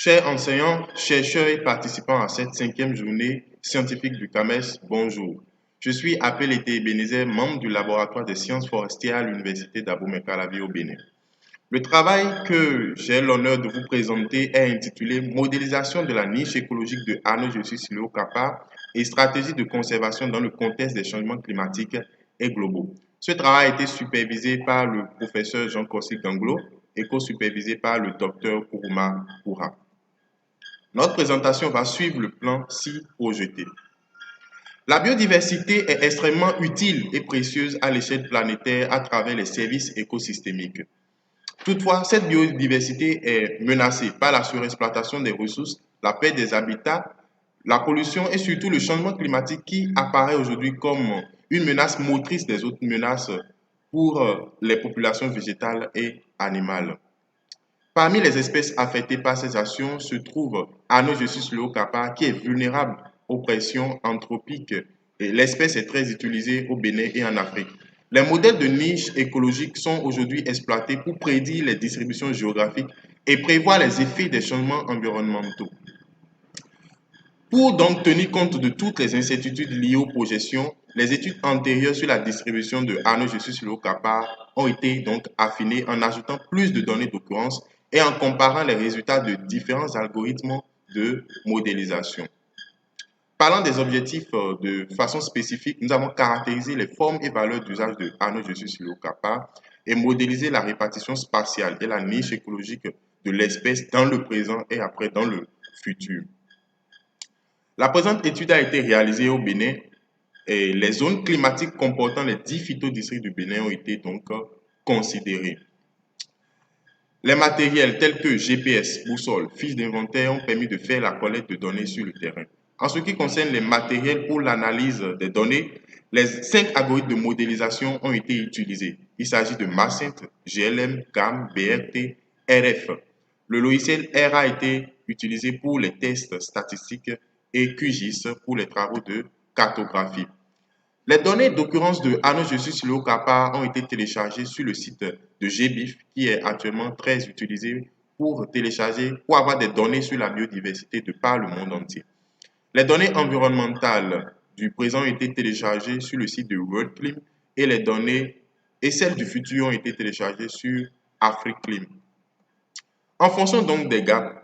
Chers enseignants, chercheurs et participants à cette cinquième journée scientifique du CAMES, bonjour. Je suis Appel Été Ebenezer, membre du laboratoire des sciences forestières à l'université d'Abomey-Calavi au Bénin. Le travail que j'ai l'honneur de vous présenter est intitulé Modélisation de la niche écologique de Arnaud Jussus-Sileo Kappa et stratégie de conservation dans le contexte des changements climatiques et globaux. Ce travail a été supervisé par le professeur Jean-Corsi Ganglo et co-supervisé par le docteur Kourouma Koura. Notre présentation va suivre le plan ci projeté. La biodiversité est extrêmement utile et précieuse à l'échelle planétaire à travers les services écosystémiques. Toutefois, cette biodiversité est menacée par la surexploitation des ressources, la perte des habitats, la pollution et surtout le changement climatique qui apparaît aujourd'hui comme une menace motrice des autres menaces pour les populations végétales et animales. Parmi les espèces affectées par ces actions se trouve Anogesus leucapa qui est vulnérable aux pressions anthropiques et l'espèce est très utilisée au Bénin et en Afrique. Les modèles de niche écologiques sont aujourd'hui exploités pour prédire les distributions géographiques et prévoir les effets des changements environnementaux. Pour donc tenir compte de toutes les incertitudes liées aux projections, les études antérieures sur la distribution de Anogesus leucapa ont été donc affinées en ajoutant plus de données d'occurrence et en comparant les résultats de différents algorithmes de modélisation. Parlant des objectifs de façon spécifique, nous avons caractérisé les formes et valeurs d'usage de Anogesus leucapa et modélisé la répartition spatiale et la niche écologique de l'espèce dans le présent et après dans le futur. La présente étude a été réalisée au Bénin et les zones climatiques comportant les 10 phytodistricts du Bénin ont été donc considérées. Les matériels tels que GPS, boussole, fiches d'inventaire ont permis de faire la collecte de données sur le terrain. En ce qui concerne les matériels pour l'analyse des données, les 5 algorithmes de modélisation ont été utilisés. Il s'agit de MASENT, GLM, GAM, BRT, RF. Le logiciel R a été utilisé pour les tests statistiques et QGIS pour les travaux de cartographie. Les données d'occurrence de Anogesus leucapa ont été téléchargées sur le site de GBIF qui est actuellement très utilisé pour avoir des données sur la biodiversité de par le monde entier. Les données environnementales du présent ont été téléchargées sur le site de WorldClim et celles du futur ont été téléchargées sur AfriClim. En fonction donc des gaps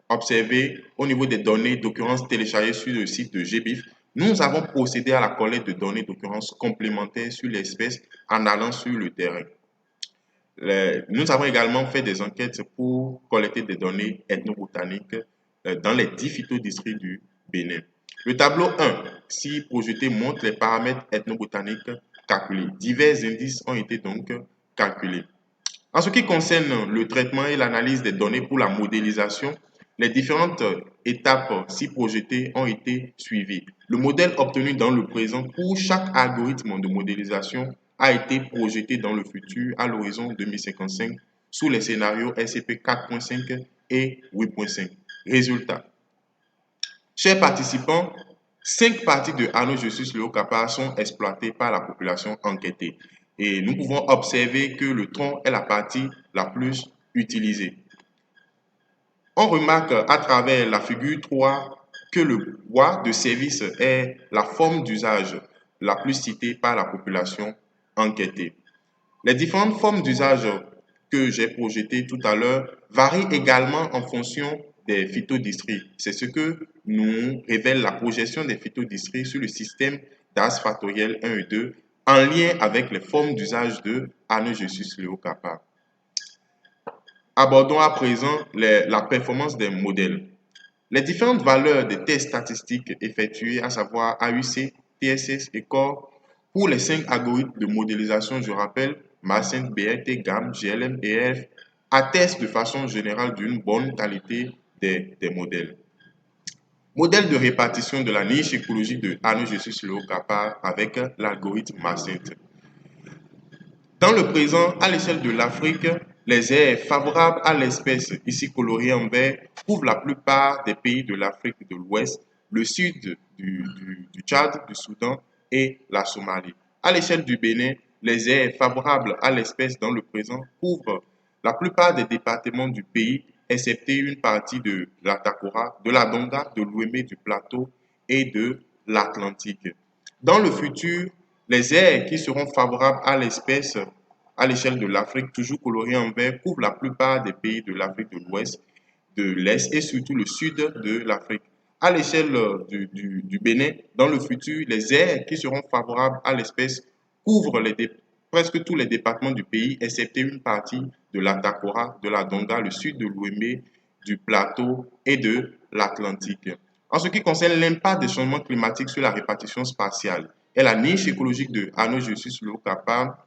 observés au niveau des données d'occurrence téléchargées sur le site de GBIF, nous avons procédé à la collecte de données d'occurrence complémentaires sur l'espèce en allant sur le terrain. Nous avons également fait des enquêtes pour collecter des données ethnobotaniques dans les 10 phytodistricts du Bénin. Le tableau 1, si projeté, montre les paramètres ethnobotaniques calculés. Divers indices ont été donc calculés. En ce qui concerne le traitement et l'analyse des données pour la modélisation, les différentes étapes si projetées ont été suivies. Le modèle obtenu dans le présent pour chaque algorithme de modélisation a été projeté dans le futur à l'horizon 2055 sous les scénarios SCP 4.5 et 8.5. Résultat. Chers participants, 5 parties de Anogesus leucapa sont exploitées par la population enquêtée. Et nous pouvons observer que le tronc est la partie la plus utilisée. On remarque à travers la figure 3 que le bois de service est la forme d'usage la plus citée par la population enquêtée. Les différentes formes d'usage que j'ai projetées tout à l'heure varient également en fonction des phytodistricts. C'est ce que nous révèle la projection des phytodistricts sur le système DAS factoriel 1 et 2 en lien avec les formes d'usage de Anogesus leucapa. Abordons à présent la performance des modèles. Les différentes valeurs des tests statistiques effectués, à savoir AUC, TSS et CORE, pour les 5 algorithmes de modélisation, je rappelle, MASENT, BRT, GAM, GLM et RF, attestent de façon générale d'une bonne qualité des modèles. Modèle de répartition de la niche écologique de Anogesus leucapa avec l'algorithme MASENT. Dans le présent, à l'échelle de l'Afrique, les aires favorables à l'espèce, ici colorées en vert, couvrent la plupart des pays de l'Afrique de l'Ouest, le sud du Tchad, du Soudan et la Somalie. À l'échelle du Bénin, les aires favorables à l'espèce dans le présent couvrent la plupart des départements du pays excepté une partie de la Takora, de la Donga, de l'Ouémé, du Plateau et de l'Atlantique. Dans le futur, les aires qui seront favorables à l'espèce à l'échelle de l'Afrique, toujours colorées en vert, couvrent la plupart des pays de l'Afrique de l'Ouest, de l'Est et surtout le sud de l'Afrique. À l'échelle du Bénin, dans le futur, les aires qui seront favorables à l'espèce couvrent presque tous les départements du pays, excepté une partie de la Takora, de la Donga, le sud de l'Ouémé, du Plateau et de l'Atlantique. En ce qui concerne l'impact des changements climatiques sur la répartition spatiale et la niche écologique de Ano Justus Leokapa,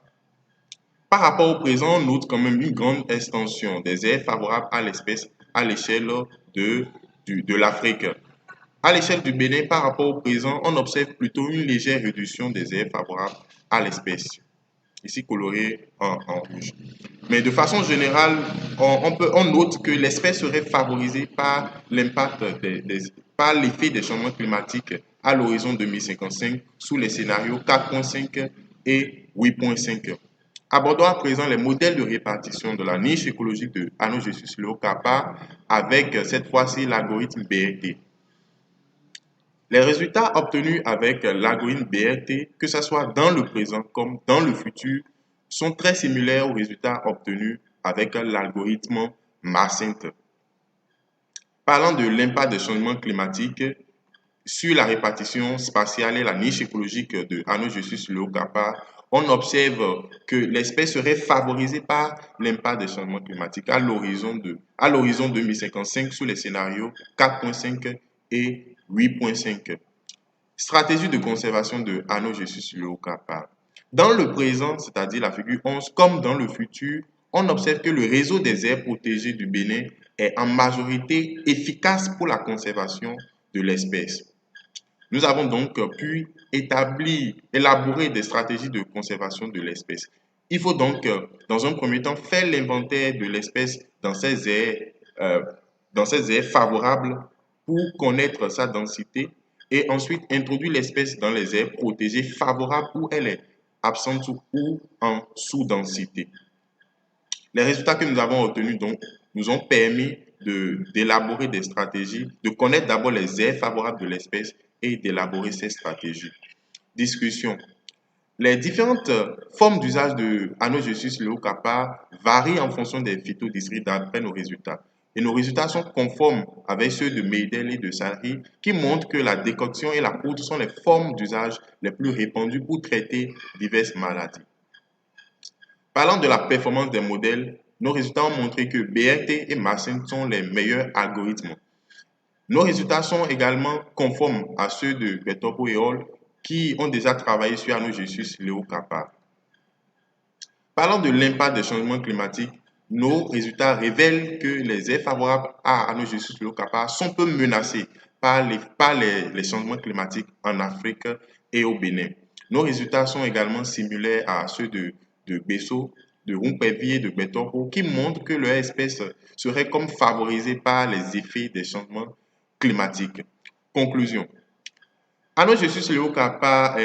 par rapport au présent, on note quand même une grande extension des aires favorables à l'espèce à l'échelle de l'Afrique. À l'échelle du Bénin, par rapport au présent, on observe plutôt une légère réduction des aires favorables à l'espèce, ici coloré en rouge. Mais de façon générale, on note que l'espèce serait favorisée par l'impact par l'effet des changements climatiques à l'horizon 2055 sous les scénarios 4.5 et 8.5. Abordons à présent les modèles de répartition de la niche écologique de Ano Justus Leokapa avec cette fois-ci l'algorithme BRT. Les résultats obtenus avec l'algorithme BRT, que ce soit dans le présent comme dans le futur, sont très similaires aux résultats obtenus avec l'algorithme Marcent. Parlant de l'impact des changements climatiques sur la répartition spatiale et la niche écologique de Ano Justus Leokapa, on observe que l'espèce serait favorisée par l'impact des changements climatiques à l'horizon 2055 sous les scénarios 4.5 et 8.5. Stratégie de conservation de Ano Justus Leokapa. Dans le présent, c'est-à-dire la figure 11, comme dans le futur, on observe que le réseau des aires protégées du Bénin est en majorité efficace pour la conservation de l'espèce. Nous avons donc pu élaborer des stratégies de conservation de l'espèce. Il faut donc, dans un premier temps, faire l'inventaire de l'espèce dans ces aires favorables pour connaître sa densité et ensuite introduire l'espèce dans les aires protégées favorables où elle est absente ou en sous-densité. Les résultats que nous avons obtenus donc nous ont permis d'élaborer des stratégies, de connaître d'abord les aires favorables de l'espèce et d'élaborer ces stratégies. Discussion. Les différentes formes d'usage de Ano Justus Leokapa varient en fonction des phytodistricts d'après nos résultats. Et nos résultats sont conformes avec ceux de Meidel et de Salry qui montrent que la décoction et la poudre sont les formes d'usage les plus répandues pour traiter diverses maladies. Parlant de la performance des modèles, nos résultats ont montré que BRT et Marcent sont les meilleurs algorithmes. Nos résultats sont également conformes à ceux de Betopo et Hall qui ont déjà travaillé sur Ano Justus Leokapa. Parlant de l'impact des changements climatiques, nos résultats révèlent que les aires favorables à Ano Justus Leokapa sont peu menacées par les changements climatiques en Afrique et au Bénin. Nos résultats sont également similaires à ceux de Besso, de Rumpevi et de Betopo qui montrent que leur espèce serait comme favorisée par les effets des changements climatiques. Conclusion. Ano Justus Leokapa,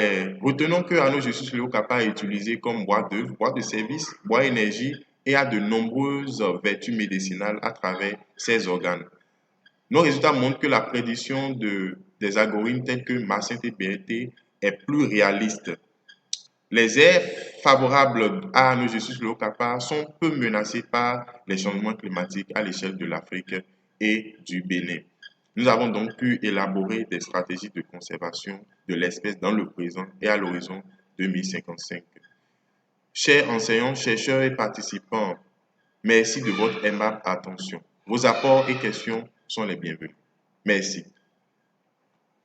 retenons que Ano Justus Leokapa est utilisé comme bois d'œuvre, bois de service, bois énergie et a de nombreuses vertus médicinales à travers ses organes. Nos résultats montrent que la prédiction des algorithmes tels que Marcent et BRT est plus réaliste. Les aires favorables à Ano Justus Leokapa sont peu menacées par les changements climatiques à l'échelle de l'Afrique et du Bénin. Nous avons donc pu élaborer des stratégies de conservation de l'espèce dans le présent et à l'horizon 2055. Chers enseignants, chercheurs et participants, merci de votre aimable attention. Vos apports et questions sont les bienvenus. Merci.